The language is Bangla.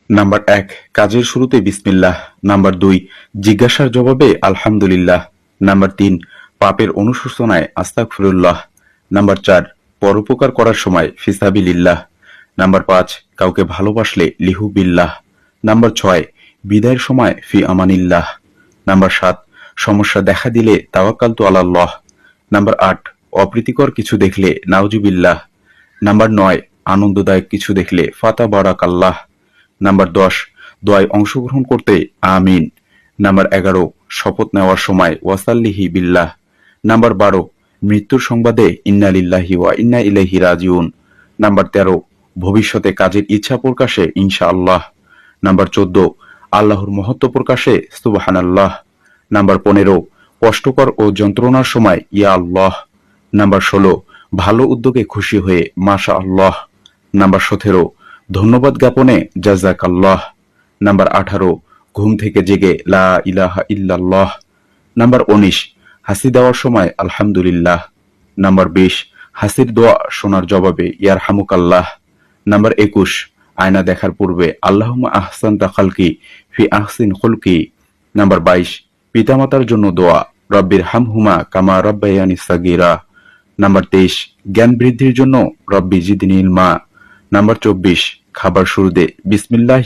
নাম্বার ১, কাজের শুরুতে বিসমিল্লাহ। নাম্বার ২, জিজ্ঞাসার জবাবে আলহামদুলিল্লাহ। নাম্বার ৩, পাপের অনুশোচনায় আস্তাগফিরুল্লাহ। নাম্বার ৪, পরোপকার করার সময় ফিসাবিলিল্লাহ। নাম্বার ৫, কাউকে ভালোবাসলে লিহুবিল্লাহ। নাম্বার ৬, বিদায়ের সময় ফি আমানিল্লাহ। নাম্বার ৭, সমস্যা দেখা দিলে তাওয়াক্কালতু আলাল্লাহ। নাম্বার ৮, অপ্রীতিকর কিছু দেখলে নাউজুবিল্লাহ। নাম্বার ৯, আনন্দদায়ক কিছু দেখলে ফাতাবারাকাল্লাহ। নাম্বার ১০, দোয়ায় অংশগ্রহণ করতে আমিন। নাম্বার ১১, শপথ নেওয়ার সময় ওয়াসাল্লিহি বিল্লাহ। নাম্বার ১২, মৃত্যুর সংবাদে ইন্না লিল্লাহি ওয়া ইন্না ইলাইহি রাজিউন। নাম্বার ১৩, ভবিষ্যতে কাজের ইচ্ছা প্রকাশে ইনশাআল্লাহ। নাম্বার ১৪, আল্লাহর মহত্ব প্রকাশে সুবহানাল্লাহ। নাম্বার ১৫, কষ্টকর ও যন্ত্রণার সময় ইয়া আল্লাহ। নাম্বার ১৬, ভালো উদ্যোগে খুশি হয়ে মাশা আল্লাহ। নাম্বার ১৭, ধন্যবাদ জ্ঞাপনে জাযাকাল্লাহ। নাম্বার ১৮, ঘুম থেকে জেগে লা ইলাহা ইল্লাল্লাহ। নাম্বার ১৯, হাসি দেওয়ার সময় আলহামদুলিল্লাহ। নাম্বার ২০, হাসির দোয়া শোনার জবাবে ইয়ারহামুকাল্লাহ। নাম্বার ২১, আয়না দেখার পূর্বে আল্লাহুম্মা আহসানতা খালকি ফি আহসিন খুলকি। নাম্বার ২২, পিতামাতার জন্য দোয়া রব্বির হামহুমা কামা রব্বায়ানি সাগীরা। নাম্বার ২৩, জ্ঞান বৃদ্ধির জন্য রব্বি জিদনি ইলমা। নাম্বার ২৪, খাবার শুরুতে বিসমিল্লাহ